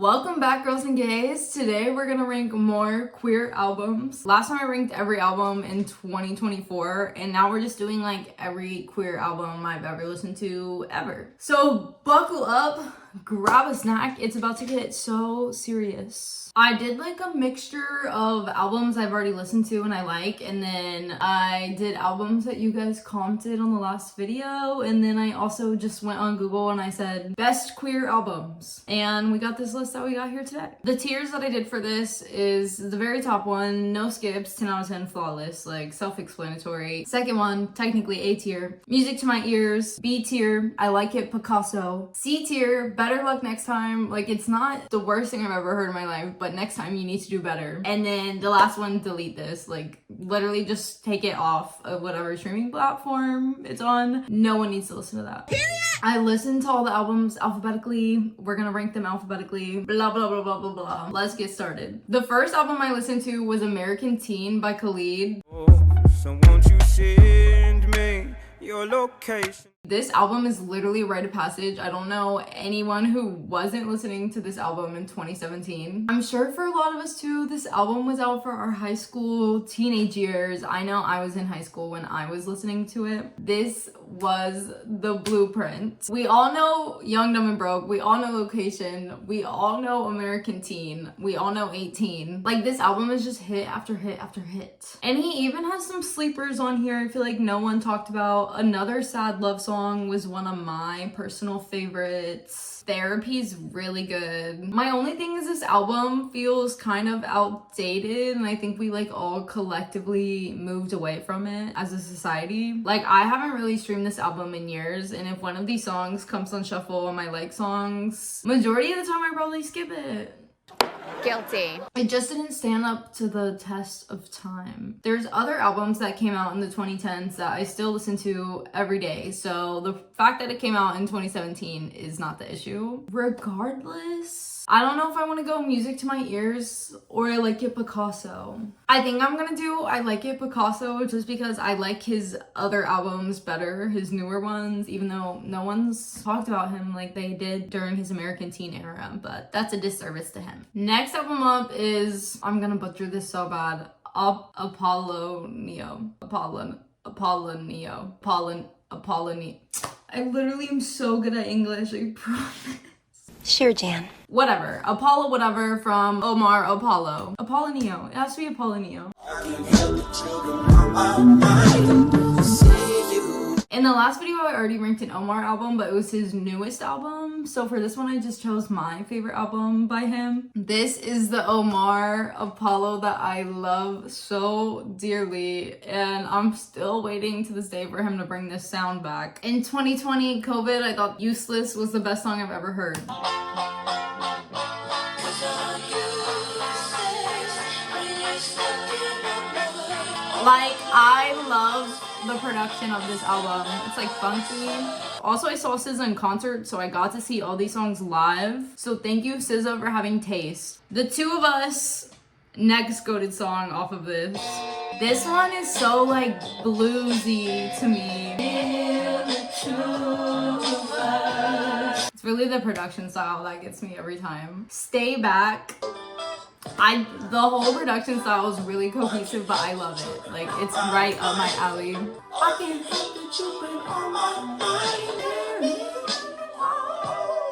Welcome back, girls and gays. Today we're gonna rank more queer albums. Last time I ranked every album in 2024, and now we're just doing like every queer album I've ever listened to ever. So buckle up, grab a snack. It's about to get so serious. I did like a mixture of albums I've already listened to and I like, and then I did albums that you guys commented on the last video, and then I also just went on Google and I said best queer albums, and we got this list that we got here today. The tiers that I did for this is the very top one, no skips, 10 out of 10, flawless, like self-explanatory. Second one, technically A tier, music to my ears. B tier, I like it, Picasso. C tier, better luck next time. Like, it's not the worst thing I've ever heard in my life, but next time you need to do better. And then the last one, delete this. Like, literally just take it off of whatever streaming platform it's on. No one needs to listen to that. I listened to all the albums alphabetically. We're gonna rank them alphabetically. Blah, blah, blah, blah, blah, blah. Let's get started. The first album I listened to was American Teen by Khalid. So won't you send me your location? This album is literally a rite of passage. I don't know anyone who wasn't listening to this album in 2017. I'm sure for a lot of us too, this album was out for our high school, teenage years. I know I was in high school when I was listening to it. This was the blueprint. We all know Young, Dumb, and Broke. We all know Location. We all know American Teen. We all know 18. Like, this album is just hit after hit after hit. And he even has some sleepers on here I feel like no one talked about. Another Sad Love Song was one of my personal favorites. Therapy's really good. My only thing is this album feels kind of outdated, and I think we like all collectively moved away from it as a society. Like, I haven't really streamed this album in years, and if one of these songs comes on shuffle on my like songs, majority of the time I probably skip it. Guilty. It just didn't stand up to the test of time. There's other albums that came out in the 2010s that I still listen to every day. So the fact that it came out in 2017 is not the issue. Regardless, I don't know if I want to go music to my ears or I like it Picasso. I think I'm gonna do I like it Picasso just because I like his other albums better, his newer ones, even though no one's talked about him like they did during his American Teen era, but that's a disservice to him. Next album up is, I'm gonna butcher this so bad, Apolonio. I literally am so good at English, I promise. Sure, Jan. Whatever. Apollo whatever from Omar, Apollo. Apolonio. It has to be Apolonio. In the last video, I already ranked an Omar album, but it was his newest album. So for this one, I just chose my favorite album by him. This is the Omar Apollo that I love so dearly, and I'm still waiting to this day for him to bring this sound back. In 2020, COVID, I thought Useless was the best song I've ever heard. Like, I love the production of this album. It's like funky. Also, I saw SZA in concert, so I got to see all these songs live. So thank you, SZA, for having taste. The Two of Us, next goated song off of this. This one is so like bluesy to me. It's really the production style that gets me every time. Stay Back. The whole production style is really cohesive, but I love it. Like, it's right up my alley. I can't help that you've been on my mind.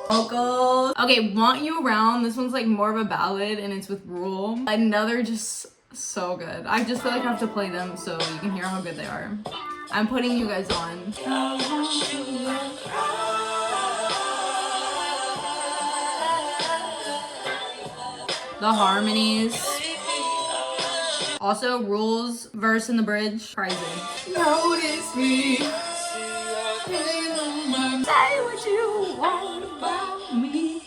Vocals. Okay, Want You Around. This one's like more of a ballad, and it's with Rule. Another just so good. I just feel like I have to play them so you can hear how good they are. I'm putting you guys on. The harmonies. Also, Rule's verse in the bridge, crazy. Notice me. Say what you want about me.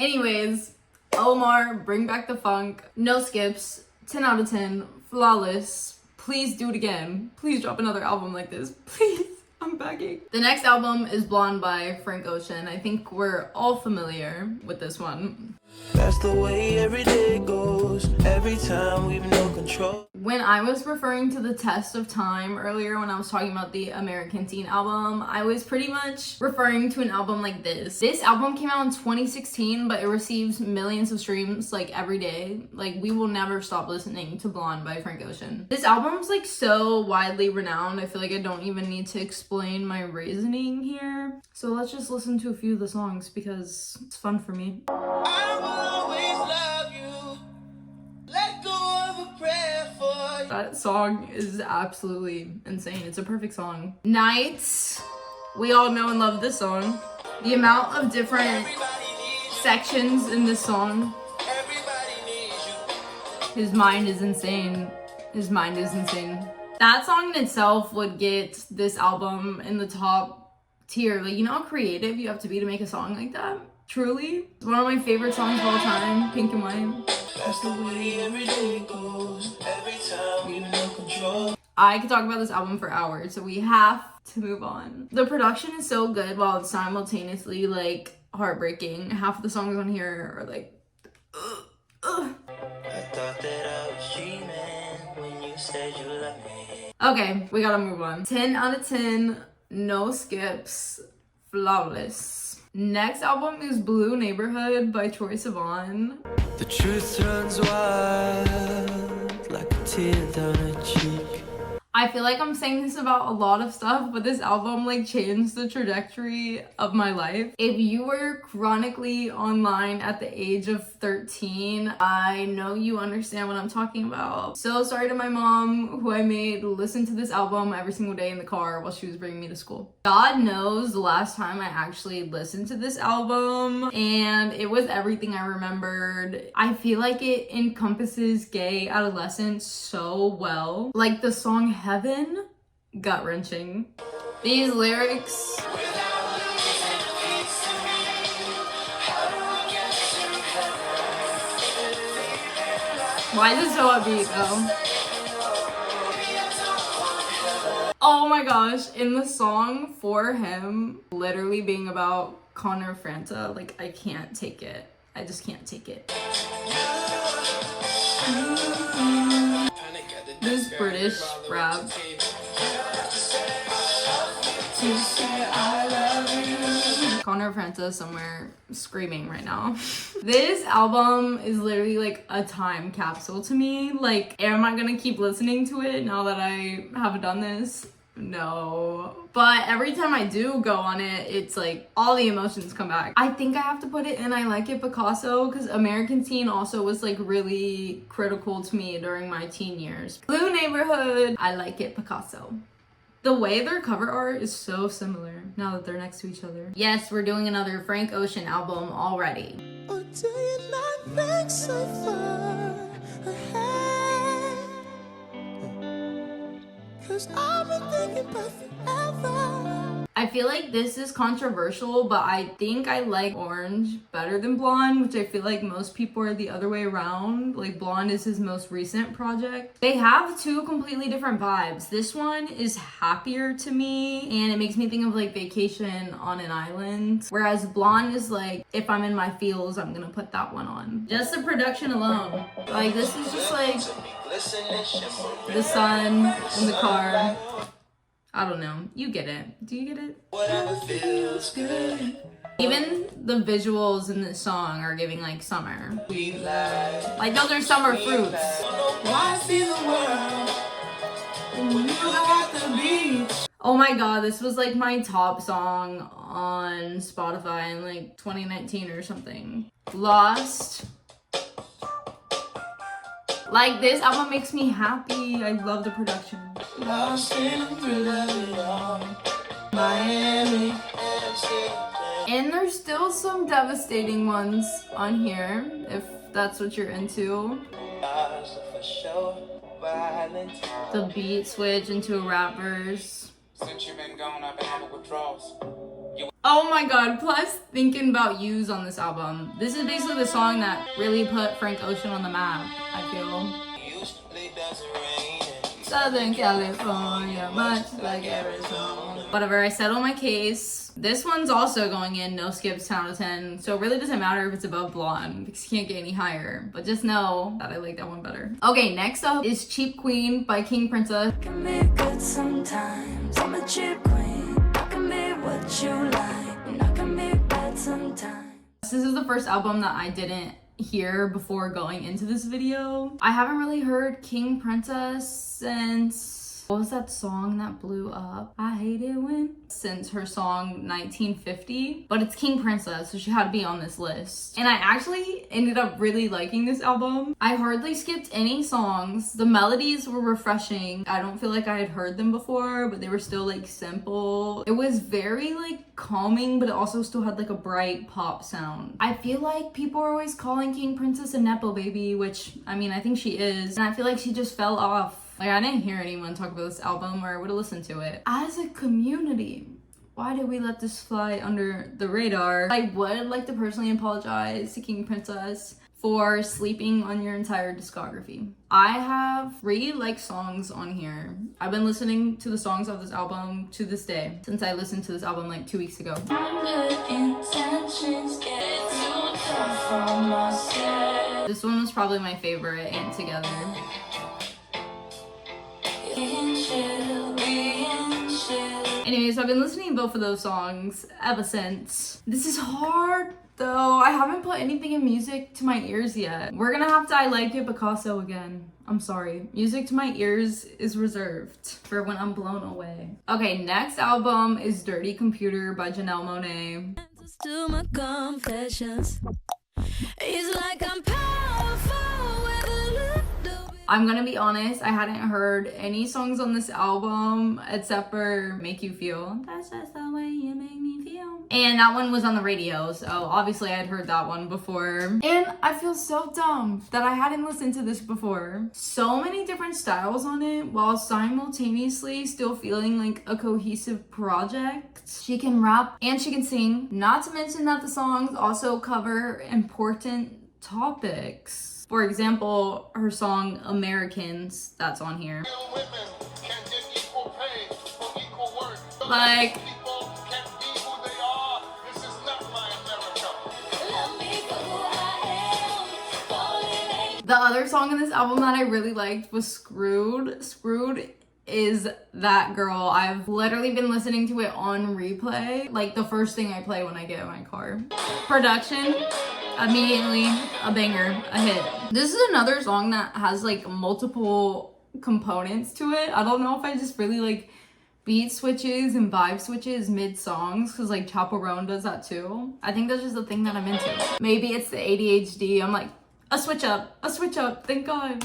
Anyways, Omar, bring back the funk. No skips. 10 out of 10. Flawless. Please do it again. Please drop another album like this. Please. I'm begging. The next album is Blonde by Frank Ocean. I think we're all familiar with this one. That's the way every day goes. Every time we've no control. When I was referring to the test of time earlier when I was talking about the American Teen album, I was pretty much referring to an album like this. This album came out in 2016, but it receives millions of streams like every day. Like, we will never stop listening to Blonde by Frank Ocean. This album's like so widely renowned, I feel like I don't even need to explain my reasoning here. So let's just listen to a few of the songs because it's fun for me. I will always love you. Let go of a prayer for you. That song is absolutely insane. It's a perfect song. Nights. We all know and love this song. The amount of different sections in this song. His mind is insane. His mind is insane. That song in itself would get this album in the top tier. Like, you know how creative you have to be to make a song like that? Truly. It's one of my favorite songs of all time, Pink and White. That's the way every day goes. Every time we no control. I could talk about this album for hours, so we have to move on. The production is so good while it's simultaneously like heartbreaking. Half of the songs on here are like, ugh. I thought that I was dreaming when you said you loved me. Okay, we gotta move on. 10 out of 10, no skips, flawless. Next album is Blue Neighborhood by Troye Sivan. The truth runs wild like a tear down a cheek. I feel like I'm saying this about a lot of stuff, but this album like changed the trajectory of my life. If you were chronically online at the age of 13, I know you understand what I'm talking about. So sorry to my mom, who I made listen to this album every single day in the car while she was bringing me to school. God knows the last time I actually listened to this album, and it was everything I remembered. I feel like it encompasses gay adolescence so well. Like the song Heaven, gut-wrenching. These lyrics. Why is it so upbeat though? Oh my gosh, in the song For Him, literally being about Connor Franta, like I can't take it. I just can't take it. This British rap. Connor Franta somewhere screaming right now. This album is literally like a time capsule to me. Like, am I gonna keep listening to it now that I have done this? No. But every time I do go on it, it's like all the emotions come back. I think I have to put it in I Like It Picasso because American Teen also was like really critical to me during my teen years. Blue Neighborhood, I Like It Picasso. The way their cover art is so similar now that they're next to each other. Yes, we're doing another Frank Ocean album already. Or do you not think so far ahead? 'Cause I've been thinking about forever. I feel like this is controversial, but I think I like Orange better than Blonde, which I feel like most people are the other way around. Like, Blonde is his most recent project. They have two completely different vibes. This one is happier to me, and it makes me think of like Vacation on an Island, whereas Blonde is like, if I'm in my feels, I'm gonna put that one on. Just the production alone. Like, this is just like the sun in the car. I don't know. You get it. Do you get it? Whatever feels good. Even the visuals in this song are giving like summer. We lie. Like, those are summer fruits. Why see the world when you got the beach? Oh my god, this was like my top song on Spotify in like 2019 or something. Lost. Like, this album makes me happy. I love the production. Lost in the middle of it all. Miami. And there's still some devastating ones on here, if that's what you're into. The beat switch into a rap verse. Since you've been gone, I've been having withdrawals. Oh my god, plus Thinking About You's on this album. This is basically the song that really put Frank Ocean on the map, I feel. Southern California, much like Arizona. Whatever, I settled my case. This one's also going in, no skips, 10 out of 10. So it really doesn't matter if it's above blonde because you can't get any higher. But just know that I like that one better. Okay, next up is Cheap Queen by King Princess. I can be good sometimes. I'm a cheap queen. I can be what you like, and I can be bad sometimes. This is the first album that I didn't hear before going into this video. I haven't really heard King Princess since, what was that song that blew up? I hate it when, since her song 1950, but it's King Princess, so she had to be on this list. And I actually ended up really liking this album. I hardly skipped any songs. The melodies were refreshing. I don't feel like I had heard them before, but they were still like simple. It was very like calming, but it also still had like a bright pop sound. I feel like people are always calling King Princess a nepo baby, which I mean, I think she is. And I feel like she just fell off. Like, I didn't hear anyone talk about this album or I would have listened to it. As a community, why did we let this fly under the radar? I would like to personally apologize to King Princess for sleeping on your entire discography. I have 3 like songs on here. I've been listening to the songs of this album to this day, since I listened to this album like 2 weeks ago. This one was probably my favorite, Ain't Together. Anyways, I've been listening to both of those songs ever since. This is hard though. I haven't put anything in music to my ears yet. We're gonna have to I Like It Picasso again. I'm sorry. Music to my ears is reserved for when I'm blown away. Okay, next album is Dirty Computer by Janelle Monáe. To my confessions. It's like I'm powerful with a little bit. I'm gonna be honest, I hadn't heard any songs on this album except for Make You Feel. That's just the way you make me feel. And that one was on the radio, so obviously I had heard that one before. And I feel so dumb that I hadn't listened to this before. So many different styles on it while simultaneously still feeling like a cohesive project. She can rap and she can sing. Not to mention that the songs also cover important topics. For example, her song Americans, that's on here. Like, the other song in this album that I really liked was Screwed. Screwed is that girl. I've literally been listening to it on replay. Like the first thing I play when I get in my car. Production, immediately a banger, a hit. This is another song that has like multiple components to it. I don't know if I just really like beat switches and vibe switches mid songs because like Chappell does that too. I think that's just the thing that I'm into. Maybe it's the ADHD. I'm like, a switch up, thank God.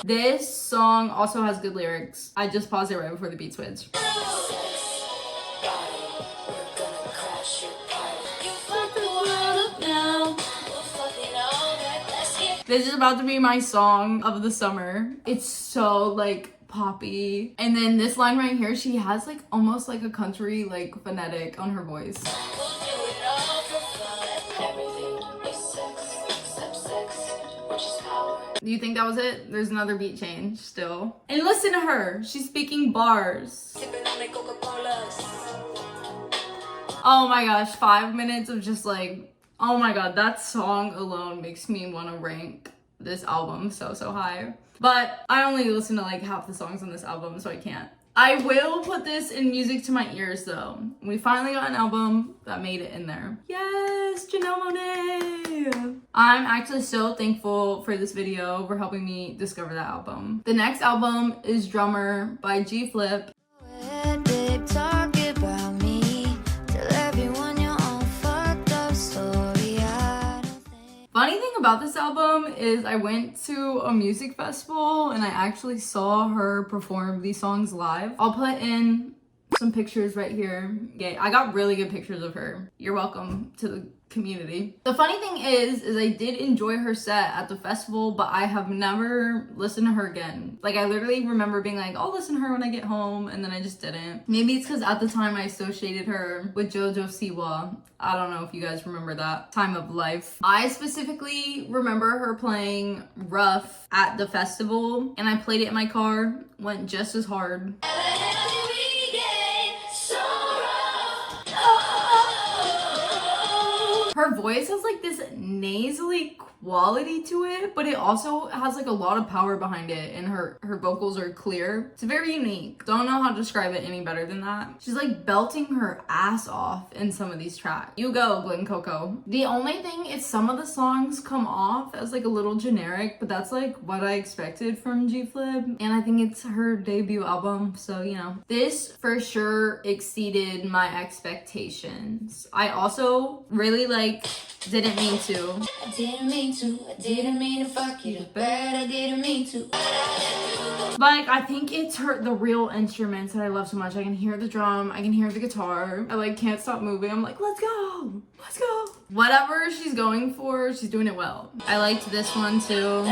This song also has good lyrics. I just paused it right before the beat switch. This is about to be my song of the summer. It's so like poppy. And then this line right here, she has like almost like a country like phonetic on her voice. Do you think that was it? There's another beat change still. And listen to her. She's speaking bars. Oh my gosh, 5 minutes of just like, oh my god, that song alone makes me want to rank this album so high. But I only listen to like half the songs on this album, so I can't. I will put this in music to my ears though. We finally got an album that made it in there. Yes, Janelle Monáe. I'm actually so thankful for this video for helping me discover that album. The next album is Drummer by G Flip. Funny thing about this album is I went to a music festival and I actually saw her perform these songs live. I'll put in some pictures right here. Yeah, I got really good pictures of her. You're welcome to the community. The funny thing is I did enjoy her set at the festival, but I have never listened to her again. Like I literally remember being like, I'll listen to her when I get home, and then I just didn't. Maybe it's because at the time I associated her with JoJo Siwa. I don't know if you guys remember that time of life. I specifically remember her playing Rough at the festival, and I played it in my car, went just as hard. Her voice has like this nasally quality to it, but it also has like a lot of power behind it, and her vocals are clear. It's very unique. Don't know how to describe it any better than that. She's like belting her ass off in some of these tracks. You go, Glen Coco. The only thing is some of the songs come off as like a little generic, but that's like what I expected from G-Flip, and I think it's her debut album, so you know. This for sure exceeded my expectations. I also really like Didn't Mean To. I didn't mean to, I didn't mean to fuck you bad, I didn't mean to. Like, I think it's the real instruments that I love so much. I can hear the drum, I can hear the guitar. I like can't stop moving. I'm like, let's go, let's go. Whatever she's going for, she's doing it well. I liked this one too.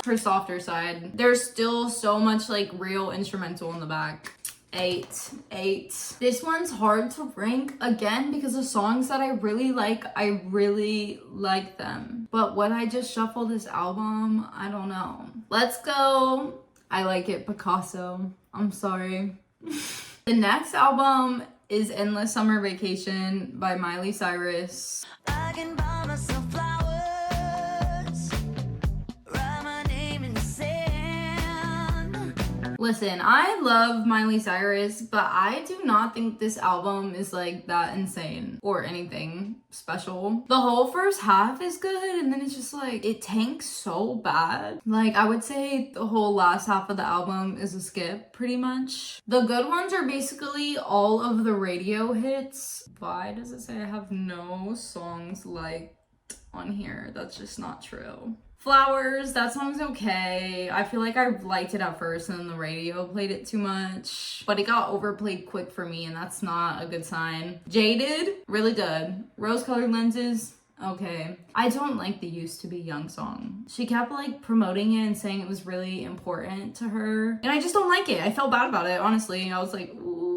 Her softer side. There's still so much like real instrumental in the back. 8. This one's hard to rank again because the songs that I really like them. But would I just shuffle this album? I don't know. Let's go. I Like It, Picasso. I'm sorry. The next album is Endless Summer Vacation by Miley Cyrus. I can buy myself flowers, write my name in the sand. Listen, I love Miley Cyrus, but I do not think this album is like that insane or anything special. The whole first half is good, and then it's just like, it tanks so bad. Like, I would say the whole last half of the album is a skip, pretty much. The good ones are basically all of the radio hits. Why does it say I have no songs liked on here? That's just not true. Flowers, that song's okay. I feel like I liked it at first and then the radio played it too much, but it got overplayed quick for me, and that's not a good sign. Jaded, really good. Rose-colored lenses, okay. I don't like the Used to Be Young song. She kept like promoting it and saying it was really important to her, and I just don't like it. I felt bad about it, honestly. I was like, ooh.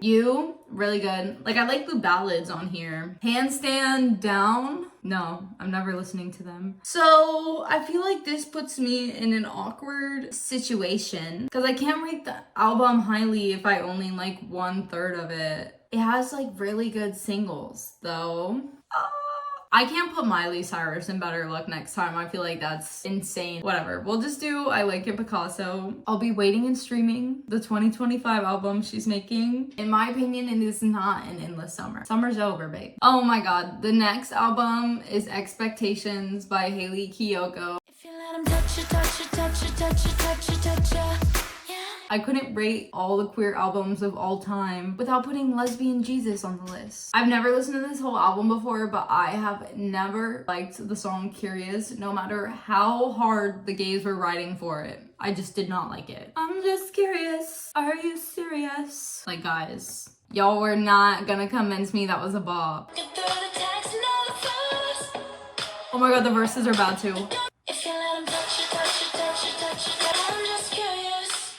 You, really good. Like, I like the ballads on here. Handstand Down. No, I'm never listening to them. So I feel like this puts me in an awkward situation because I can't rate the album highly if I only like 1/3 of it. It has like really good singles though. I can't put Miley Cyrus in Better Luck Next Time. I feel like that's insane. Whatever. We'll just do I Like It, Picasso. I'll be waiting and streaming the 2025 album she's making. In my opinion, it is not an endless summer. Summer's over, babe. Oh my god. The next album is Expectations by Haley Kiyoko. If you let him touch you, touch you, touch you, touch you, touch you, touch you. I couldn't rate all the queer albums of all time without putting Lesbian Jesus on the list. I've never listened to this whole album before, but I have never liked the song Curious, no matter how hard the gays were writing for it. I just did not like it. I'm just curious. Are you serious? Like, guys, y'all were not gonna convince me that was a bop. Oh my god, the verses are bad too. If you let him touch you, touch you, touch you, touch you, I'm just curious.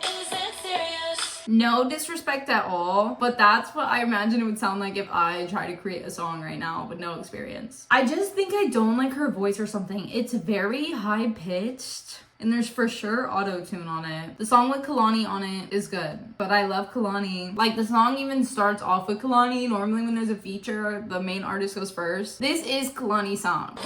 Is that serious? No disrespect at all, but that's what I imagine it would sound like if I try to create a song right now with no experience. I just think I don't like her voice or something. It's very high pitched. And there's for sure auto-tune on it. The song with Kalani on it is good, but I love Kalani. Like, the song even starts off with Kalani. Normally when there's a feature, the main artist goes first. This is Kalani's song.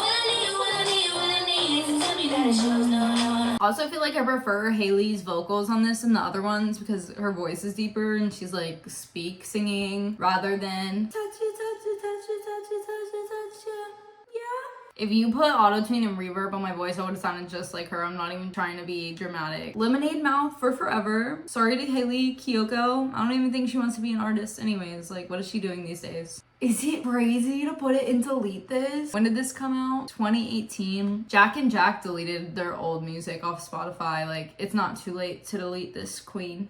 I also feel like I prefer Haley's vocals on this than the other ones because her voice is deeper and she's like singing rather than touch you, touch you, touch you, touch you, touch you, touch you. Yeah. If you put auto-tune and reverb on my voice, I would have sounded just like her. I'm not even trying to be dramatic. Lemonade Mouth for Forever. Sorry to Haley Kiyoko. I don't even think she wants to be an artist anyways. Like, what is she doing these days? Is it crazy to put it in Delete This? When did this come out? 2018. Jack and Jack deleted their old music off Spotify. Like, it's not too late to delete this, queen.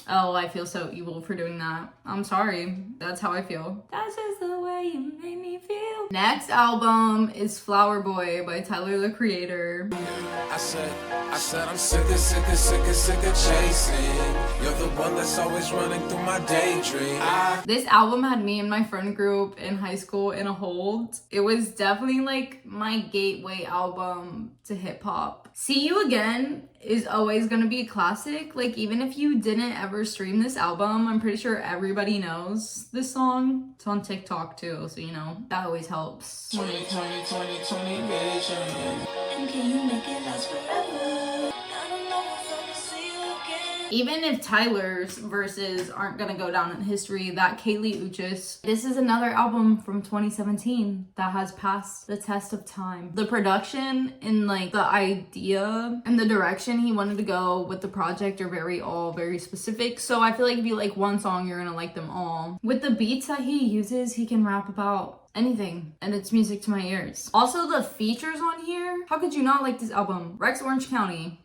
Oh, I feel so evil for doing that. I'm sorry. That's how I feel. That's just the way you made me feel. Next album is Flower Boy by Tyler, the Creator. I said I'm sick of chasing. You're the one that's always running through my daydream. This album had me and my friend group in high school in a hold. It was definitely like my gateway album to hip hop. See You Again is always gonna be a classic. Like, even if you didn't ever stream this album, I'm pretty sure everybody knows this song. It's on TikTok too, so you know, that always helps. 2020 vision. And can you make it last forever? I don't know if I'll see you again. Even if Tyler's verses aren't gonna go down in history, that Kaylee this is another album from 2017 that has passed the test of time. The production and like the idea and the direction he wanted to go with the project are very specific. So I feel like if you like one song, you're gonna like them all. With the beats that he uses, he can rap about anything, and it's music to my ears. Also, the features on here, how could you not like this album? Rex Orange County,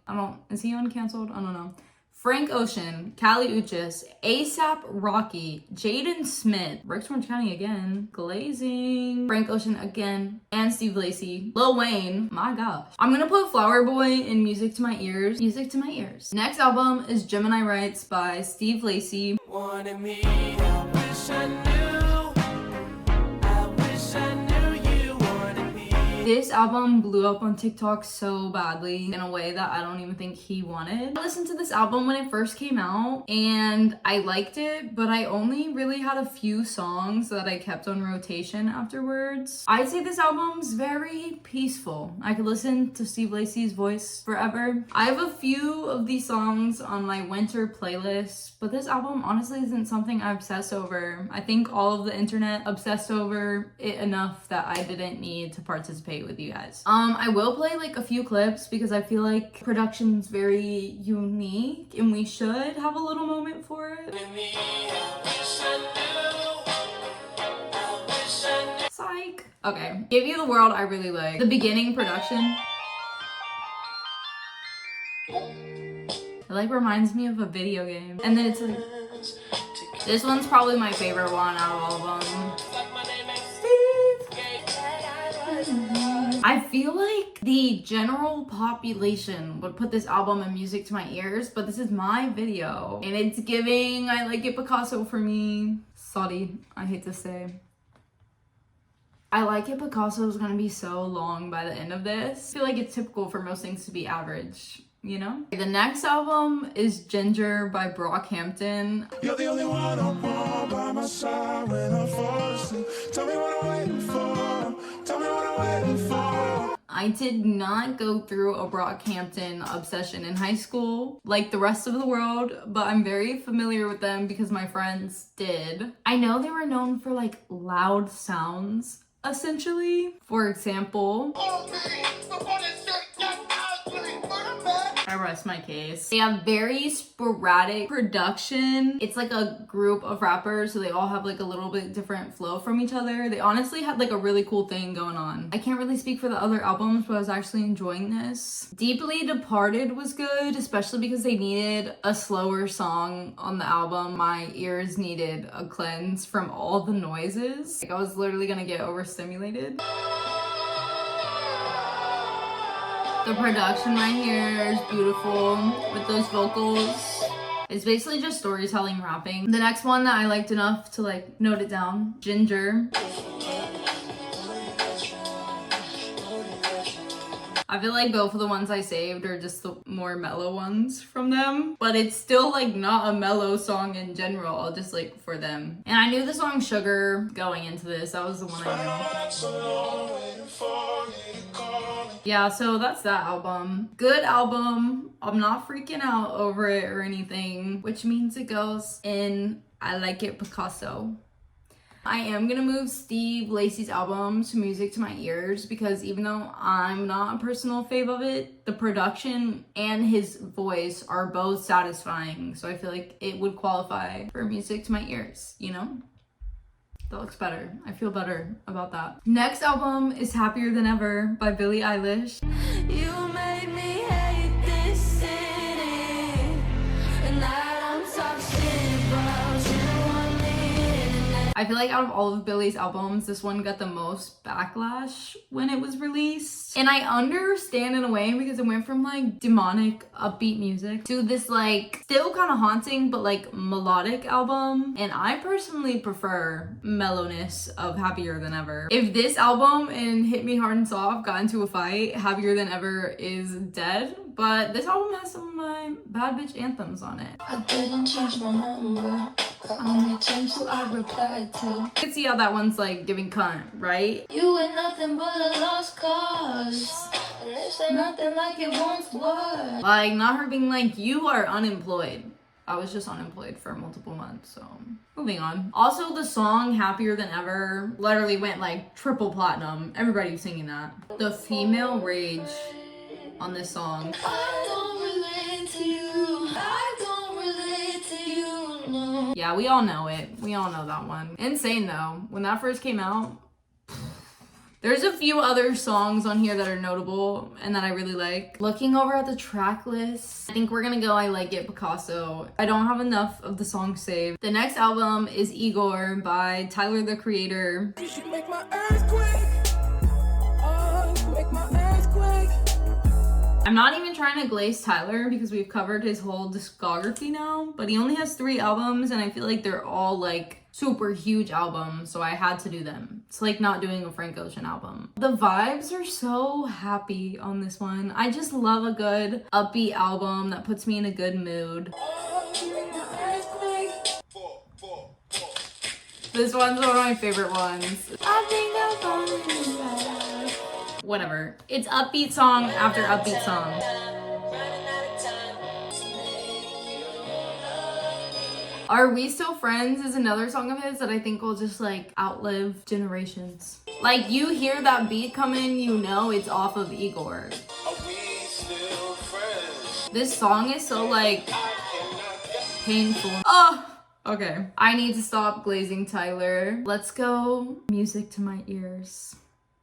is he uncanceled? I don't know. Frank Ocean, Kali Uchis, ASAP Rocky, Jaden Smith, Rex Orange County again, Glazing, Frank Ocean again, and Steve Lacy, Lil Wayne, my gosh. I'm gonna put Flower Boy in music to my ears. Music to my ears. Next album is Gemini Rights by Steve Lacy. Wanted me, I wish I knew. I wish I knew you wanted me. This album blew up on TikTok so badly in a way that I don't even think he wanted. I listened to this album when it first came out and I liked it, but I only really had a few songs that I kept on rotation afterwards. I'd say this album's very peaceful. I could listen to Steve Lacy's voice forever. I have a few of these songs on my winter playlist, but this album honestly isn't something I obsess over. I think all of the internet obsessed over it enough that I didn't need to participate with you guys. I will play like a few clips because I feel like production's very unique and we should have a little moment for it. Psych. Okay, Give You the World I really like. The beginning production, it like reminds me of a video game. And then it's like, this one's probably my favorite one out of all of them. I feel like the general population would put this album and music to my ears, but this is my video and it's giving I Like It Picasso for me. Sorry, I hate to say. I Like It Picasso is gonna be so long by the end of this. I feel like it's typical for most things to be average, you know? The next album is Ginger by Brockhampton. You're the only one I want by my side when I fall asleep. Tell me what I'm waiting for. Tell me what I'm waiting for. I did not go through a Brockhampton obsession in high school like the rest of the world, but I'm very familiar with them because my friends did. I know they were known for like loud sounds, essentially. For example, I rest my case. They have very sporadic production. It's like a group of rappers, so they all have like a little bit different flow from each other. They honestly had like a really cool thing going on. I can't really speak for the other albums, but I was actually enjoying this. Deeply Departed was good, especially because they needed a slower song on the album. My ears needed a cleanse from all the noises. Like, I was literally gonna get overstimulated. The production right here is beautiful with those vocals. It's basically just storytelling rapping. The next one that I liked enough to like note it down, Ginger. I feel like both of the ones I saved are just the more mellow ones from them, but it's still like not a mellow song in general, just like for them. And I knew the song Sugar going into this. That was the one I knew. Yeah, so that's that album. Good album. I'm not freaking out over it or anything, which means it goes in I Like It Picasso. I am gonna move Steve Lacy's album to music to my ears because even though I'm not a personal fave of it, the production and his voice are both satisfying. So I feel like it would qualify for music to my ears, you know? That looks better. I feel better about that. Next album is Happier Than Ever by Billie Eilish. You made me hate this city, and I don't talk shit about you on the internet. I feel like out of all of Billie's albums, this one got the most backlash when it was released. And I understand in a way because it went from like demonic upbeat music to this like still kind of haunting but like melodic album. And I personally prefer mellowness of Happier Than Ever. If this album and Hit Me Hard and Soft got into a fight, Happier Than Ever is dead. but this album has some of my bad bitch anthems on it. I didn't change my number. I only changed who I replied to. You can see how that one's like giving cunt, right? You ain't nothing but a lost cause. And this ain't nothing like it once was. Like, not her being like, you are unemployed. I was just unemployed for multiple months, so moving on. Also, the song Happier Than Ever literally went like triple platinum. Everybody was singing that. The female rage on this song. I don't relate to you. I don't relate to you, no. Yeah, we all know it. We all know that one. Insane though. When that first came out, there's a few other songs on here that are notable and that I really like. Looking over at the track list, I think we're gonna go I Like It Picasso. I don't have enough of the songs saved. The next album is Igor by Tyler, the Creator. You should make my earthquake. Oh, make my earthquake. I'm not even trying to glaze Tyler because we've covered his whole discography now, but he only has 3 albums and I feel like they're all like super huge albums, so I had to do them. It's like not doing a Frank Ocean album. The vibes are so happy on this one. I just love a good upbeat album that puts me in a good mood. This one's one of my favorite ones. I think I've fallen in love. Whatever. It's upbeat song after upbeat song. Are We Still Friends is another song of his that I think will just like outlive generations. Like, you hear that beat come in, you know it's off of Igor. This song is so like painful. Oh, okay. I need to stop glazing Tyler. Let's go music to my ears.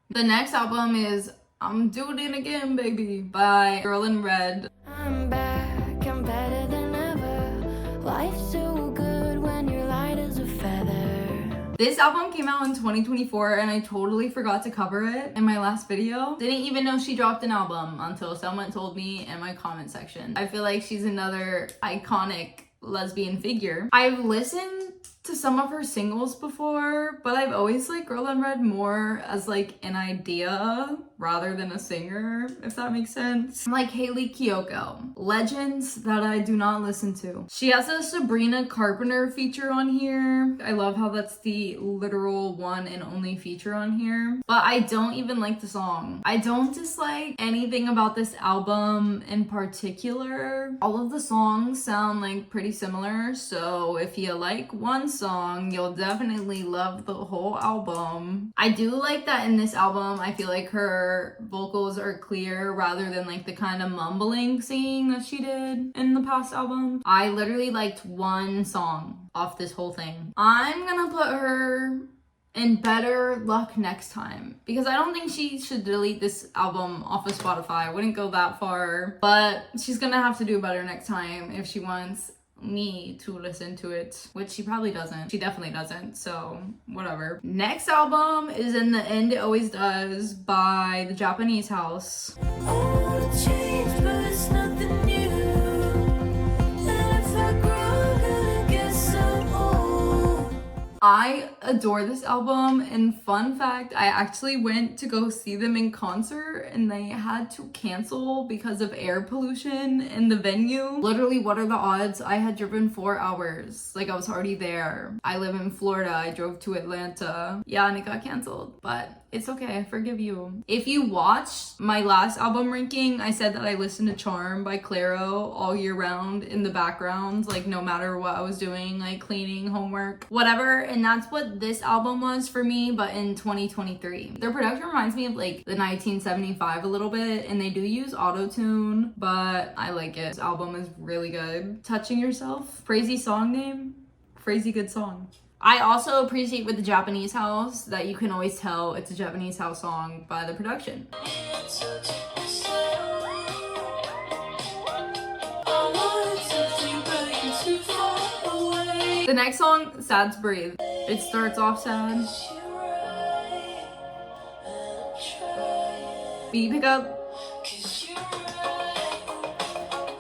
The next album is I'm Doing It Again, Baby by Girl in Red. I'm back, I'm better than ever. Life's so good when you're light as a feather. This album came out in 2024 and I totally forgot to cover it in my last video. Didn't even know she dropped an album until someone told me in my comment section. I feel like she's another iconic lesbian figure. I've listened to some of her singles before, but I've always liked Girl in Red more as like an idea rather than a singer, if that makes sense. Like Haley Kiyoko, legends that I do not listen to. She has a Sabrina Carpenter feature on here. I love how that's the literal one and only feature on here, but I don't even like the song. I don't dislike anything about this album in particular. All of the songs sound like pretty similar, so if you like one song, you'll definitely love the whole album. I do like that in this album, I feel like her vocals are clear rather than like the kind of mumbling singing that she did in the past album. I literally liked one song off this whole thing. I'm gonna put her in Better Luck Next Time because I don't think she should delete this album off of Spotify. I wouldn't go that far, but she's gonna have to do better next time if she wants me to listen to it, which she probably doesn't. She definitely doesn't, so whatever. Next album is In the End It Always Does by The Japanese House. I wanna change, but it's nothing new. And if I grow, I'm gonna get so old. I adore this album, and fun fact, I actually went to go see them in concert and they had to cancel because of air pollution in the venue. Literally, what are the odds? I had driven 4 hours. Like, I was already there. I live in Florida. I drove to Atlanta. Yeah, and it got canceled, but it's okay. I forgive you. If you watched my last album ranking, I said that I listened to Charm by Clairo all year round in the background, like no matter what I was doing, like cleaning, homework, whatever. And that's what this album was for me, but in 2023. Their production reminds me of like the 1975 a little bit, and they do use auto-tune, but I like it. This album is really good. Touching Yourself, crazy song name, crazy good song. I also appreciate with The Japanese House that you can always tell it's a Japanese house song by the production. The next song, Sad's Breathe. It starts off sad. Beat pickup.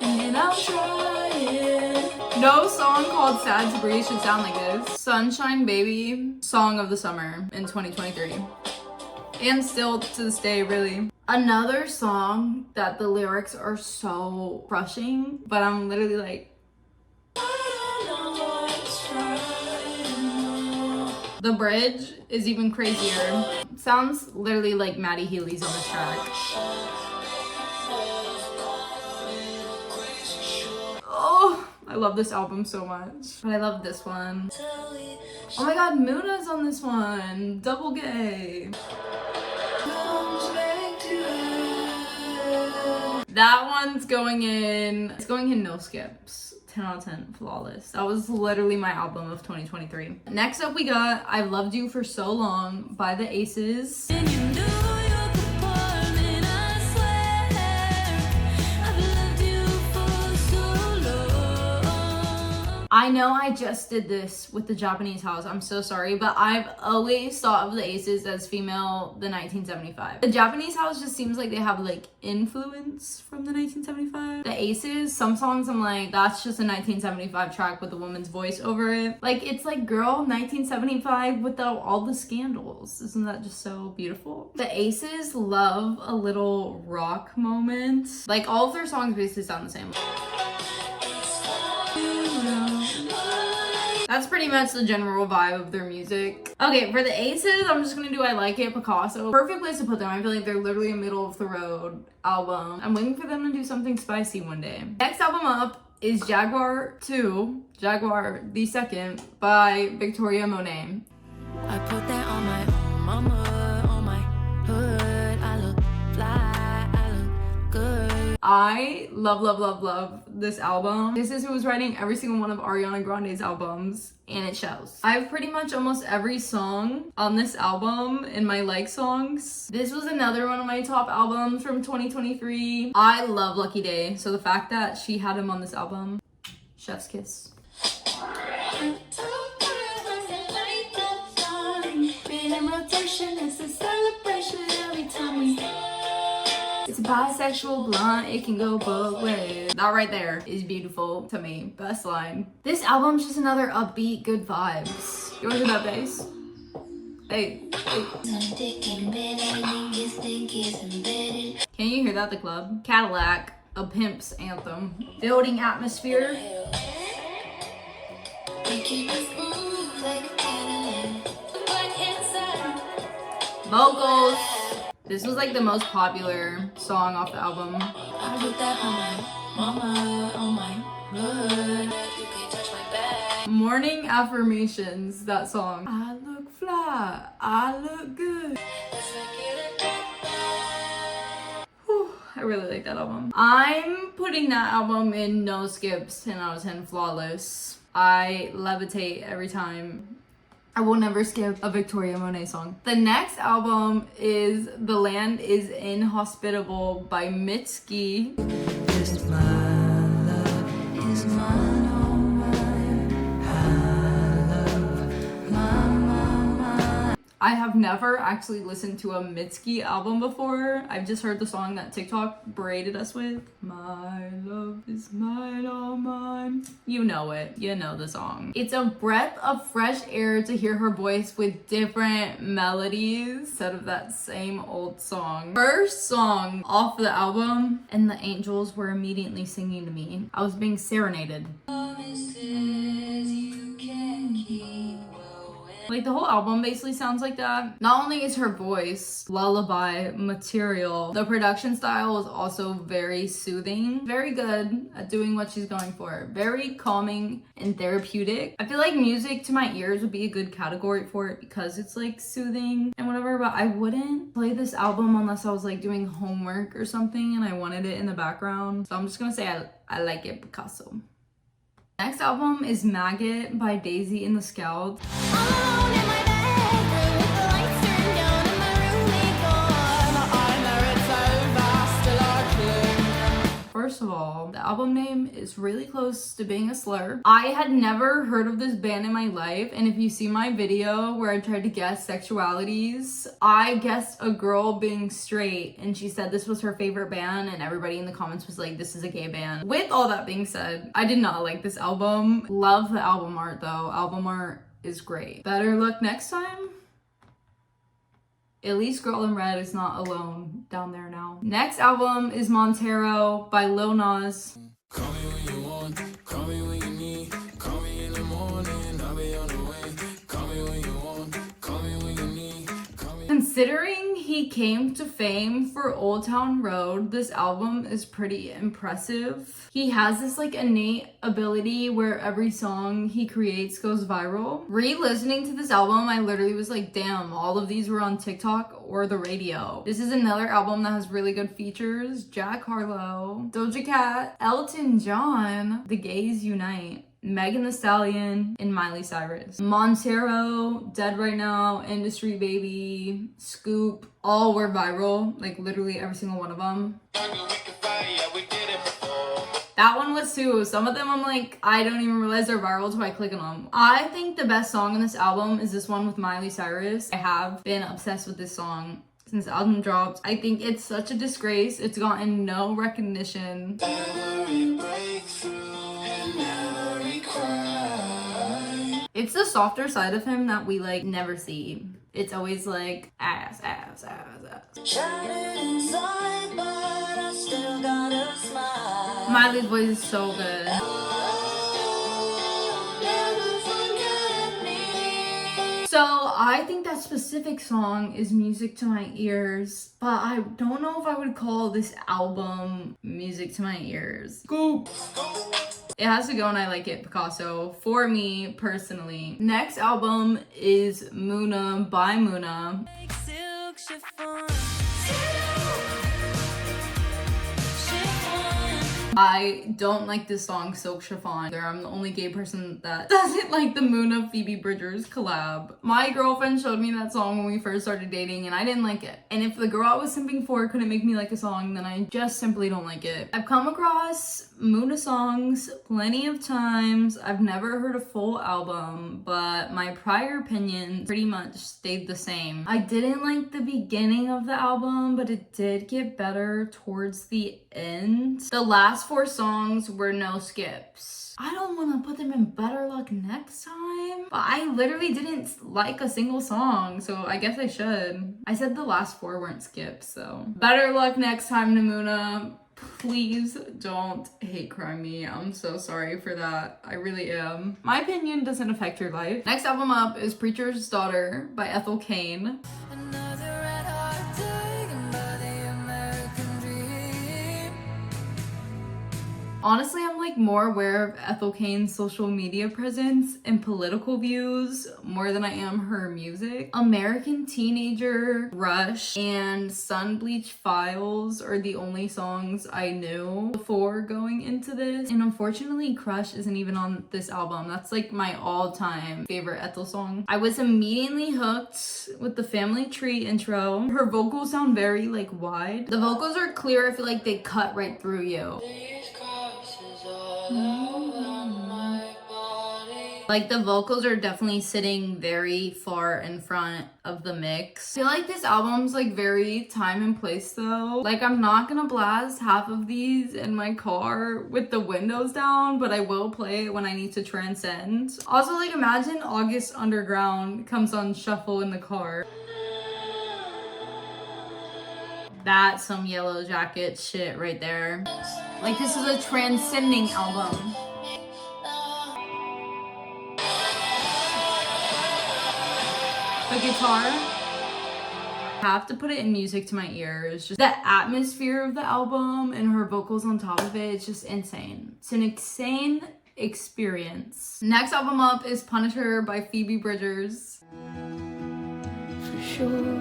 And I'll try it. No song called Sad to Breathe should sound like this. Sunshine Baby, song of the summer in 2023. And still to this day, really. Another song that the lyrics are so crushing, but I'm literally like, the bridge is even crazier. Sounds literally like Maddie Healy's on this track. Oh, I love this album so much. But I love this one. Oh my god, Muna's on this one. Double gay. That one's going in. It's going in no skips. 10 out of 10, flawless. That was literally my album of 2023. Next up we got I Loved You for So Long by the Aces. I know I just did this with the Japanese house, I'm so sorry, but I've always thought of the Aces as female the 1975. The Japanese house just seems like they have like influence from the 1975. The Aces, some songs I'm like, that's just a 1975 track with a woman's voice over it. Like, it's like, girl, 1975 without all the scandals. Isn't that just so beautiful? The Aces love a little rock moment. Like, all of their songs basically sound the same. That's pretty much the general vibe of their music. Okay, for the Aces, I'm just gonna do I Like It, Picasso. Perfect place to put them. I feel like they're literally a middle of the road album. I'm waiting for them to do something spicy one day. Next album up is Jaguar 2, Jaguar the Second, by Victoria Monet. I put that on my own mama, on my hood. I look fly, I look good. I love this album. This is who was writing every single one of Ariana Grande's albums, and it shows. I have pretty much almost every song on this album in my like songs. This was another one of my top albums from 2023. I love Lucky Day, so the fact that she had him on this album, chef's kiss. It's a bisexual blunt, it can go both ways. That right there is beautiful to me. Best line. This album's just another upbeat, good vibes. You wanna do that bass? Hey, hey. Can you hear that at the club? Cadillac, a pimp's anthem. Building atmosphere. Vocals. This was like the most popular song off the album. I put that on my mama, on my hood. You can't touch my back. Morning Affirmations, that song. I look fly, I look good. Whew, I really like that album. I'm putting that album in no skips, 10 out of 10, flawless. I levitate every time. I will never skip a Victoria Monet song. The next album is The Land is Inhospitable by Mitski. This my love is mine, oh mine. I love mine. I have never actually listened to a Mitski album before. I've just heard the song that TikTok berated us with. My love is mine, all mine. You know it. You know the song. It's a breath of fresh air to hear her voice with different melodies instead of that same old song. First song off the album, and the angels were immediately singing to me. I was being serenaded. Like, the whole album basically sounds like that. Not only is her voice lullaby material, the production style is also very soothing. Very good at doing what she's going for. Very calming and therapeutic. I feel like music to my ears would be a good category for it because it's like soothing and whatever, but I wouldn't play this album unless I was like doing homework or something and I wanted it in the background. So I'm just gonna say I like it, Picasso. Next album is Maggot by Daisy and the Scout. First of all, the album name is really close to being a slur. I had never heard of this band in my life, and if you see my video where I tried to guess sexualities, I guessed a girl being straight, and she said this was her favorite band, and everybody in the comments was like, this is a gay band. With all that being said, I did not like this album. Love the album art though. Album art is great. Better luck next time? At least Girl in Red is not alone down there now. Next album is Montero by Lil Nas. Call me when you want, call me when you need, call me in the morning, I'll be on the way. Call me when you want, call me when you need, call me. Considering he came to fame for Old Town Road, this album is pretty impressive. He has this like innate ability where every song he creates goes viral. Re-listening to this album, I literally was like, damn, all of these were on TikTok or the radio. This is another album that has really good features. Jack Harlow, Doja Cat, Elton John, The Gays Unite, Megan Thee Stallion, and Miley Cyrus. Montero, Dead Right Now, Industry Baby, Scoop, all were viral, like literally every single one of them. That one was too. Some of them I'm like, I don't even realize they're viral until I click on them. I think the best song on this album is this one with Miley Cyrus. I have been obsessed with this song since the album dropped. I think it's such a disgrace. It's gotten no recognition. Every breakthrough and every cry. It's the softer side of him that we like never see. It's always like ass, ass, ass, ass. Shining inside, but I still gotta smile. Miley's voice is so good. Never forget me. So I think that specific song is music to my ears, but I don't know if I would call this album music to my ears. Scoop. It has to go and I like it, Picasso, for me personally. Next album is Muna by Muna. Silk chiffon. I don't like this song, Silk Chiffon. I'm the only gay person that doesn't like the Muna Phoebe Bridgers collab. My girlfriend showed me that song when we first started dating and I didn't like it. And if the girl I was simping for couldn't make me like a song, then I just simply don't like it. I've come across Muna songs plenty of times. I've never heard a full album, but my prior opinions pretty much stayed the same. I didn't like the beginning of the album, but it did get better towards the end. The last 4 songs were no skips. I don't want to put them in better luck next time, but I literally didn't like a single song, so I guess I should. I said the last 4 weren't skips, so better luck next time, Namuna. Please don't hate crime me. I'm so sorry for that. I really am. My opinion doesn't affect your life. Next album up is Preacher's Daughter by Ethel Cain. Another red heart taken by the American dream. Honestly, I'm like more aware of Ethel Cain's social media presence and political views more than I am her music. American Teenager, Rush, and Sun Bleach Files are the only songs I knew before going into this. And unfortunately, Crush isn't even on this album. That's like my all-time favorite Ethel song. I was immediately hooked with the Family Tree intro. Her vocals sound very like wide. The vocals are clear. I feel like they cut right through you. Like the vocals are definitely sitting very far in front of the mix. I feel like this album's like very time and place though. Like I'm not gonna blast half of these in my car with the windows down, but I will play it when I need to transcend. Also, like imagine August Underground comes on shuffle in the car. That's some Yellow Jacket shit right there. Like this is a transcending album. The guitar, I have to put it in music to my ears. Just the atmosphere of the album and her vocals on top of it, it's just insane. It's an insane experience. Next album up is Punisher by Phoebe Bridgers. For sure,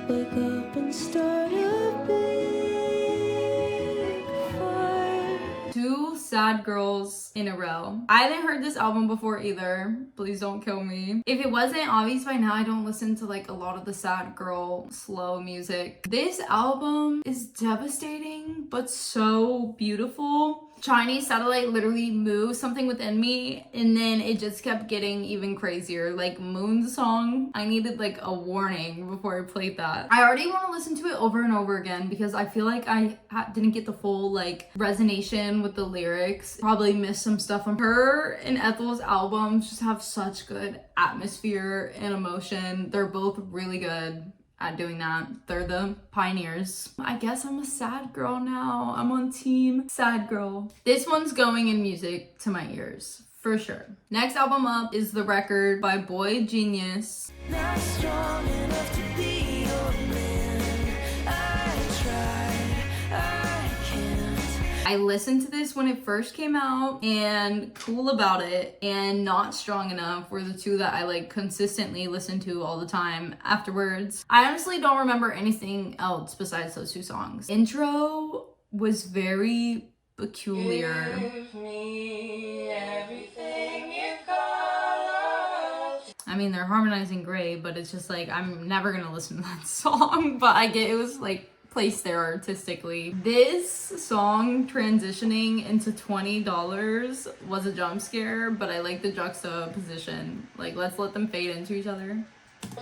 wake up and start a big fire. 2 sad girls in a row. I haven't heard this album before either. Please don't kill me. If it wasn't obvious by now, I don't listen to like a lot of the sad girl slow music. This album is devastating, but so beautiful. Chinese Satellite literally moved something within me, and then it just kept getting even crazier. Like Moon's song, I needed like a warning before I played that. I already want to listen to it over and over again because I feel like I didn't get the full like resonation with the lyrics. Probably missed some stuff from her and Ethel's albums. Just have such good atmosphere and emotion. They're both really good. at doing that. They're the pioneers. I guess I'm a sad girl now. I'm on team sad girl. This one's going in music to my ears, for sure. Next album up is The Record by Boygenius. Not strong enough to be your man. I tried, I can't. I listened to this when it first came out, and Cool About It and Not Strong Enough were the two that I like consistently listened to all the time afterwards. I honestly don't remember anything else besides those two songs. Intro was very peculiar. Give me everything you've got. I mean, they're harmonizing great, but it's just like, I'm never gonna listen to that song, but I get it was like placed there artistically. This song transitioning into $20 was a jump scare, but I like the juxtaposition. Like, let's let them fade into each other.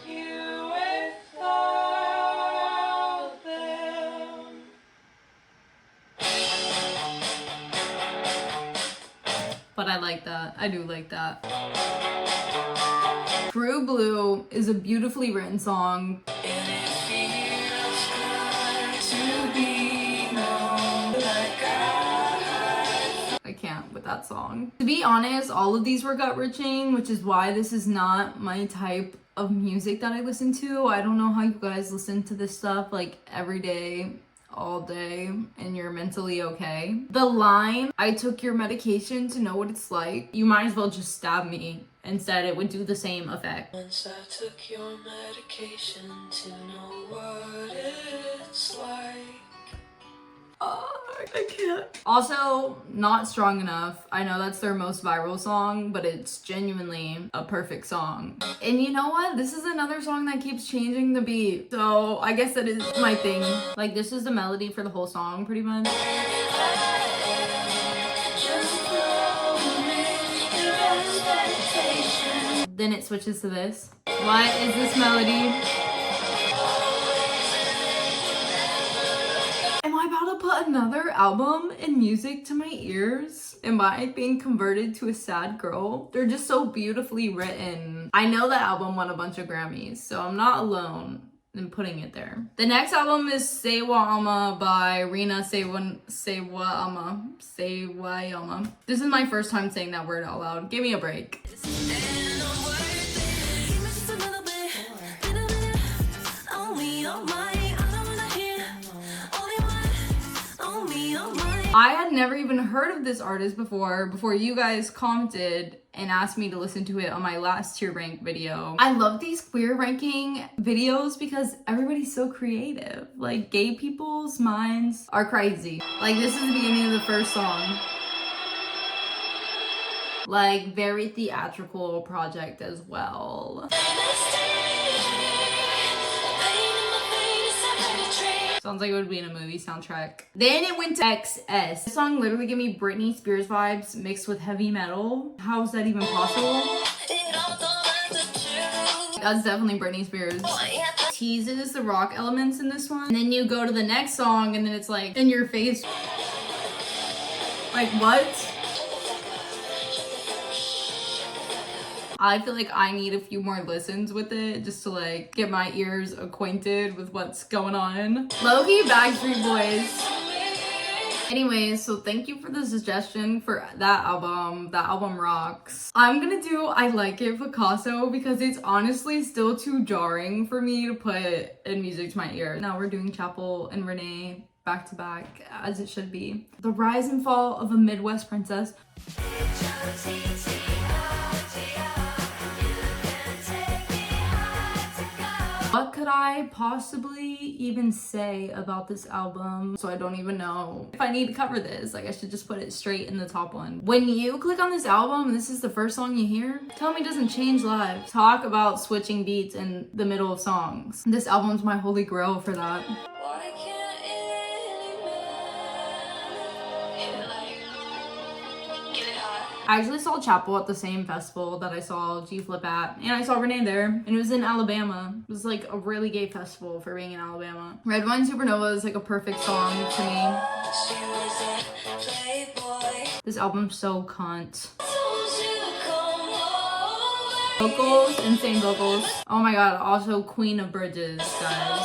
You without them. But I like that. I do like that. True Blue is a beautifully written song. And it feels good to be known like I can't with that song. To be honest, all of these were gut-wrenching, which is why this is not my type of music that I listen to. I don't know how you guys listen to this stuff like every day, all day, and you're mentally okay. The line, I took your medication to know what it's like, you might as well just stab me. Instead, it would do the same effect. Once I took your medication to know what it's like. I can't. Also, Not Strong Enough. I know that's their most viral song, but it's genuinely a perfect song. And you know what? This is another song that keeps changing the beat. So I guess that is my thing. Like, this is the melody for the whole song, pretty much. Then it switches to this. What is this melody? Am I about to put another album and music to my ears? Am I being converted to a sad girl? They're just so beautifully written. I know that album won a bunch of Grammys, so I'm not alone in putting it there. The next album is Sawayama by Rina. Sawayama. This is my first time saying that word out loud. Give me a break. I had never even heard of this artist before you guys commented and asked me to listen to it on my last tier rank video. I love these queer ranking videos because everybody's so creative. Like, gay people's minds are crazy. Like, this is the beginning of the first song. Like, very theatrical project as well. Sounds like it would be in a movie soundtrack. Then it went to XS. This song literally gave me Britney Spears vibes mixed with heavy metal. How is that even possible? That's definitely Britney Spears. Teases the rock elements in this one. And then you go to the next song and then it's like in your face. Like, what? I feel like I need a few more listens with it just to like get my ears acquainted with what's going on. Low-key Backstreet Boys. Anyways, so thank you for the suggestion for that album. That album rocks. I'm gonna do I Like It Picasso because it's honestly still too jarring for me to put in music to my ear. Now we're doing Chappell and Renee back to back as it should be. The Rise and Fall of a Midwest Princess. What could I possibly even say about this album? So I don't even know if I need to cover this. Like, I should just put it straight in the top one. When you click on this album and this is the first song you hear, Tell Me Doesn't Change Lives. Talk about switching beats in the middle of songs. This album's my holy grail for that. Why can't any man get it hot? I actually saw Chappell at the same festival that I saw G-Flip at, and I saw Renee there, and it was in Alabama. It was like a really gay festival for being in Alabama. Red Wine Supernova is like a perfect song to me. She was a playboy. This album's so cunt. Told you to come over. Vocals, insane vocals. Oh my god, also queen of bridges, guys.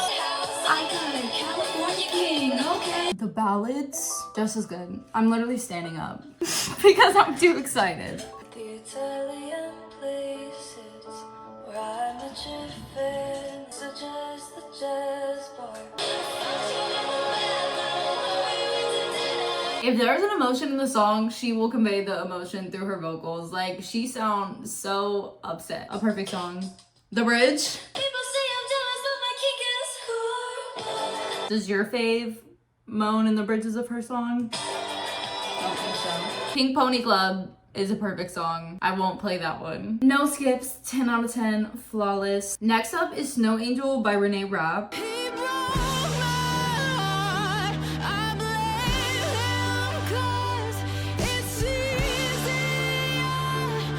I got a California king, okay. The ballads, just as good. I'm literally standing up because I'm too excited. The Italian places where I met your friends, such as the jazz bar. If there's an emotion in the song, she will convey the emotion through her vocals. Like, she sounds so upset. A perfect song. The bridge. People say I'm jealous of my kick-ass core. Does your fave moan in the bridges of her song? Don't think so. Pink Pony Club is a perfect song. I won't play that one. No skips, 10 out of 10, flawless. Next up is Snow Angel by Renee Rapp.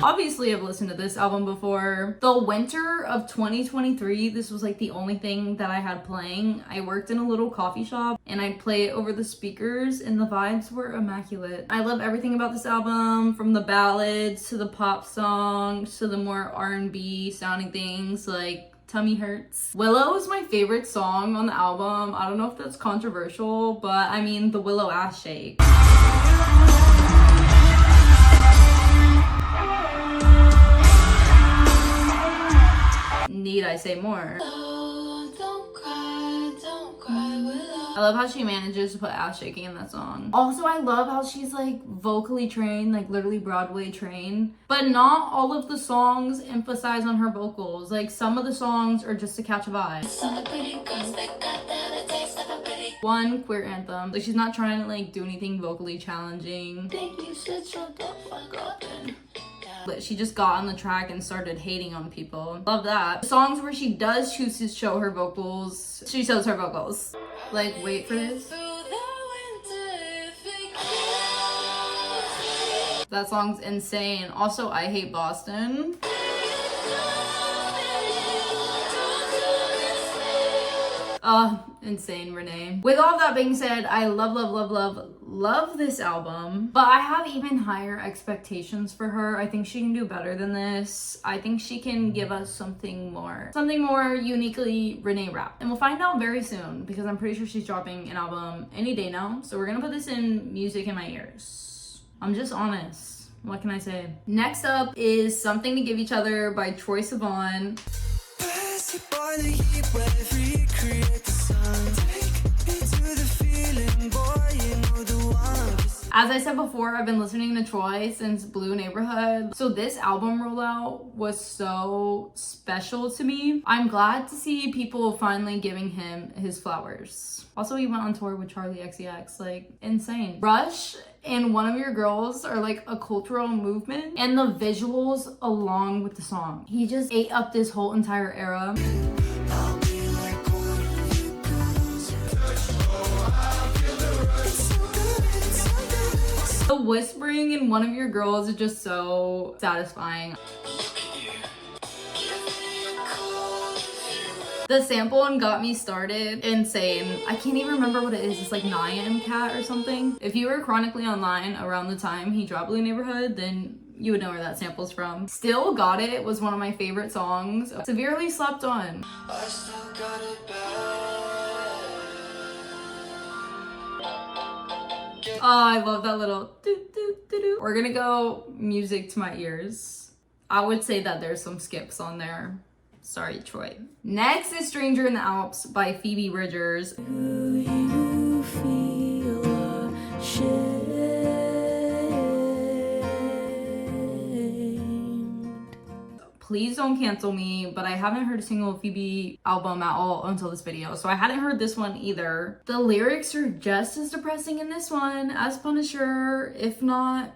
Obviously, I've listened to this album before. The winter of 2023, this was like the only thing that I had playing. I worked in a little coffee shop and I'd play it over the speakers and the vibes were immaculate. I love everything about this album, from the ballads to the pop songs to the more R&B sounding things like Tummy Hurts. Willow is my favorite song on the album. I don't know if that's controversial, but I mean the Willow ass shake. Need I say more? Oh, don't cry, Willow. I love how she manages to put ass shaking in that song. Also, I love how she's like vocally trained, like literally Broadway trained. But not all of the songs emphasize on her vocals. Like, some of the songs are just to catch a vibe. One queer anthem. Like, she's not trying to like do anything vocally challenging. Think you should shut the fuck up and... But she just got on the track and started hating on people. Love that. The songs where she does choose to show her vocals, she shows her vocals. Like, wait for this. That song's insane. Also, I Hate Boston. Insane, Renee. With all that being said, I love this album, but I have even higher expectations for her. I think she can do better than this. I think she can give us something more uniquely Renee Rapp. And we'll find out very soon because I'm pretty sure she's dropping an album any day now. So we're gonna put this in music in my ears. I'm just honest. What can I say? Next up is Something to Give Each Other by Troye Sivan. As I said before, I've been listening to Troye since Blue Neighborhood, so this album rollout was so special to me. I'm glad to see people finally giving him his flowers. Also, he went on tour with Charlie XCX, like, insane. Rush and One of Your Girls are like a cultural movement, and the visuals along with the song. He just ate up this whole entire era. The whispering in One of Your Girls is just so satisfying. The sample in Got Me Started, insane. I can't even remember what it is. It's like Nyan Cat or something. If you were chronically online around the time he dropped Blue Neighborhood, then you would know where that sample's from. Still Got It was one of my favorite songs. Severely slept on. I still got it back. Oh, I love that little doo-doo-doo-doo. We're gonna go music to my ears. I would say that there's some skips on there. Sorry, Troye. Next is Stranger in the Alps by Phoebe Bridgers. Do you feel ashamed? Please don't cancel me, but I haven't heard a single Phoebe album at all until this video, so I hadn't heard this one either. The lyrics are just as depressing in this one as Punisher, if not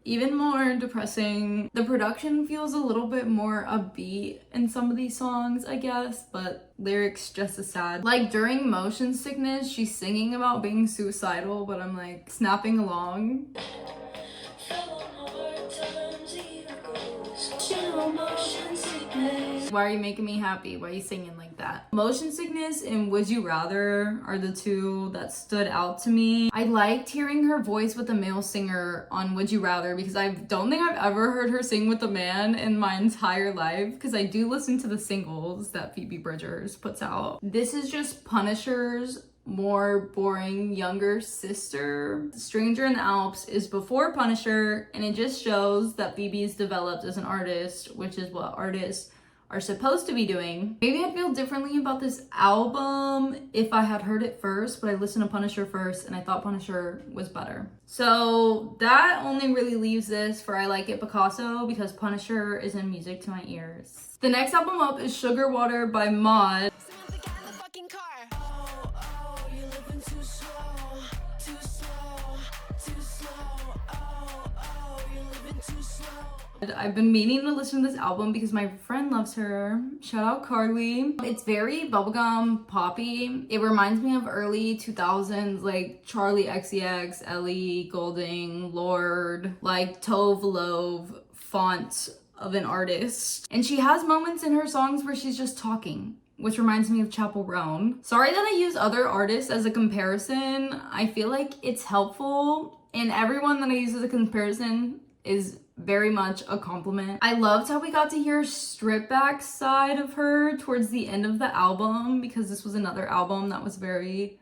even more depressing. The production feels a little bit more upbeat in some of these songs, I guess, but lyrics just as sad. Like, during Motion Sickness, she's singing about being suicidal, but I'm like snapping along. Motion sickness. Why are you making me happy? Why are you singing like that? Motion Sickness and Would You Rather are the two that stood out to me. I liked hearing her voice with a male singer on Would You Rather because I don't think I've ever heard her sing with a man in my entire life, because I do listen to the singles that Phoebe Bridgers puts out. This is just Punisher's more boring younger sister. Stranger in the Alps is before Punisher, and it just shows that Phoebe's developed as an artist, which is what artists are supposed to be doing. Maybe I'd feel differently about this album if I had heard it first, but I listened to Punisher first and I thought Punisher was better. So that only really leaves this for I Like It Picasso, because Punisher is in music to my ears. The next album up is Sugar Water by Mod. I've been meaning to listen to this album because my friend loves her. Shout out Carly. It's very bubblegum poppy. It reminds me of early 2000s, like Charlie XCX, Ellie Goulding, Lorde, like Tove Love font of an artist. And she has moments in her songs where she's just talking, which reminds me of Chappell Roan. Sorry that I use other artists as a comparison. I feel like it's helpful, and everyone that I use as a comparison is very much a compliment. I loved how we got to hear strip back side of her towards the end of the album, because this was another album that was very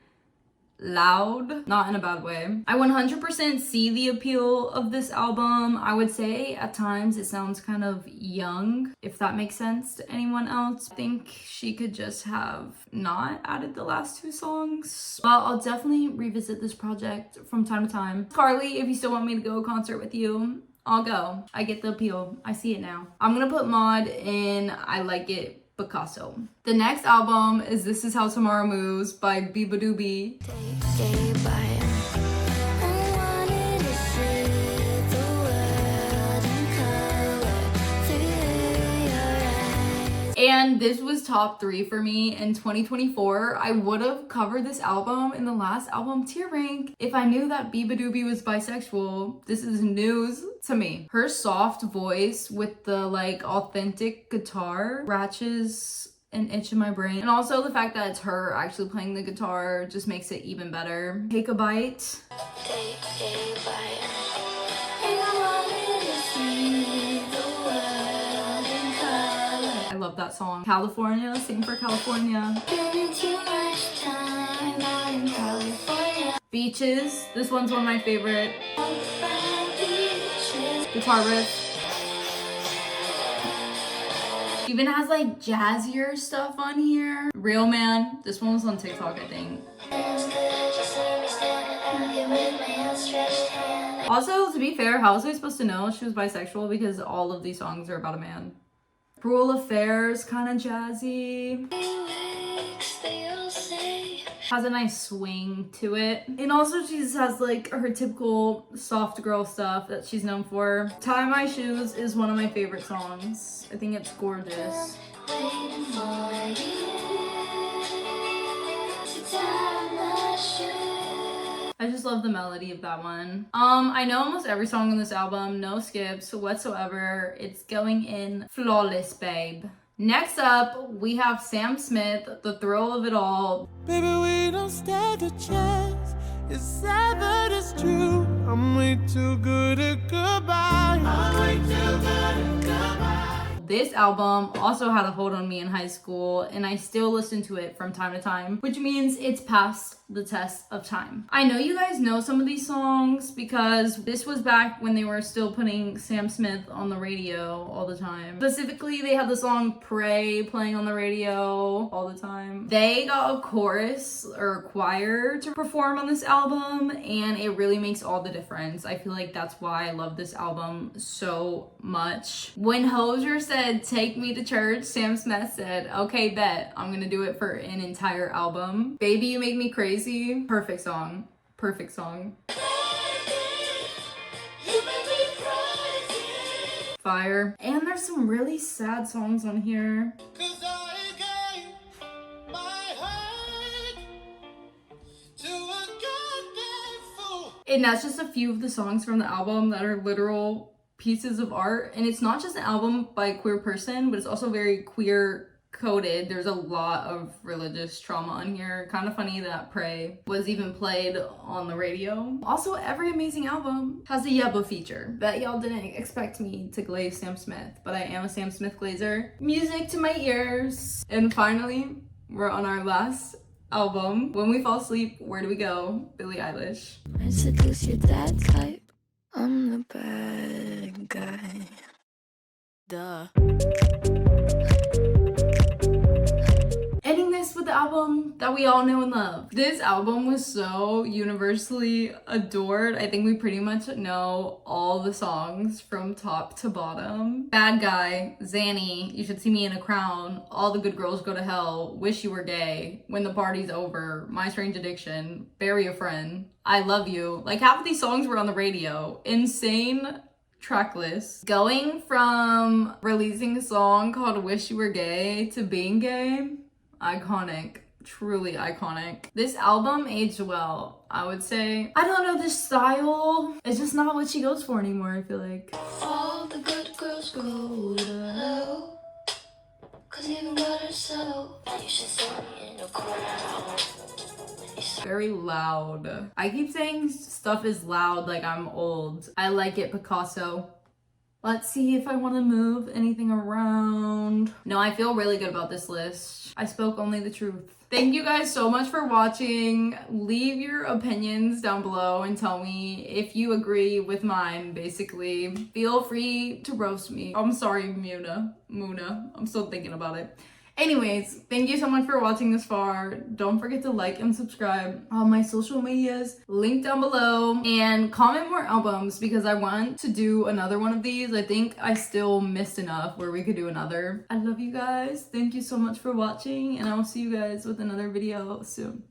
loud, not in a bad way. I 100% see the appeal of this album. I would say at times it sounds kind of young, if that makes sense to anyone else. I think she could just have not added the last two songs. But I'll definitely revisit this project from time to time. Carly, if you still want me to go to a concert with you, I'll go. I get the appeal. I see it now. I'm gonna put Mod in I Like It Picasso. The next album is This Is How Tomorrow Moves by Beabadoobee. And this was top 3 for me in 2024. I would have covered this album in the last album tier rank if I knew that Beabadoobee was bisexual. This is news to me. Her soft voice with the like authentic guitar scratches an itch in my brain. And also the fact that it's her actually playing the guitar just makes it even better. Take a Bite. Take a bite. I love that song. California, sing for California. Beaches, this one's one of my favorite. Guitar riff. Even has like jazzier stuff on here. Real Man, this one was on TikTok, I think. Also, to be fair, how was I supposed to know she was bisexual? Because all of these songs are about a man. Cruel Affairs, kind of jazzy. Has a nice swing to it. And also she just has like her typical soft girl stuff that she's known for. Tie My Shoes is one of my favorite songs. I think it's gorgeous. I just love the melody of that one. I know almost every song on this album, no skips whatsoever. It's going in flawless, babe. Next up, we have Sam Smith, The Thrill of It All. Baby, we don't stand a chance. It's sad, but it's true. I'm way too good at goodbye. I'm way too good at goodbye. This album also had a hold on me in high school, and I still listen to it from time to time, which means it's passed the test of time. I know you guys know some of these songs because this was back when they were still putting Sam Smith on the radio all the time. Specifically, they had the song Pray playing on the radio all the time. They got a chorus or a choir to perform on this album, and it really makes all the difference. I feel like that's why I love this album so much. When Hozier said, "Take me to church," Sam Smith said, "Okay, bet. I'm gonna do it for an entire album." Baby You Make Me Crazy. Perfect song. Perfect song. Fire. And there's some really sad songs on here. And that's just a few of the songs from the album that are literal pieces of art, and it's not just an album by a queer person, but it's also very queer coded. There's a lot of religious trauma on here. Kind of funny that Pray was even played on the radio. Also, every amazing album has a Yebba feature. Bet y'all didn't expect me to glaze Sam Smith, but I am a Sam Smith glazer. Music to my ears. And finally, we're on our last album, When We Fall Asleep, Where Do We Go? Billie Eilish. I seduce your dad type. I'm the bad guy. Duh. Ending this with the album that we all know and love. This album was so universally adored. I think we pretty much know all the songs from top to bottom. Bad Guy, Zanny, You Should See Me in a Crown, All the Good Girls Go to Hell, Wish You Were Gay, When the Party's Over, My Strange Addiction, Bury a Friend, I Love You. Like, half of these songs were on the radio. Insane track list. Going from releasing a song called Wish You Were Gay to being gay, iconic, truly iconic. This album aged well, I would say. I don't know, this style is just not what she goes for anymore, I feel like. All the good girls go to hell. Cause even God herself. You should see me in a crowd. Very loud. I keep saying stuff is loud like I'm old. I like it, Picasso. Let's see if I want to move anything around. No, I feel really good about this list. I spoke only the truth. Thank you guys so much for watching. Leave your opinions down below and tell me if you agree with mine, basically. Feel free to roast me. I'm sorry, Muna. I'm still thinking about it. Anyways, thank you so much for watching this far. Don't forget to like and subscribe. All my social medias linked down below, and comment more albums because I want to do another one of these. I think I still missed enough where we could do another. I love you guys. Thank you so much for watching, and I will see you guys with another video soon.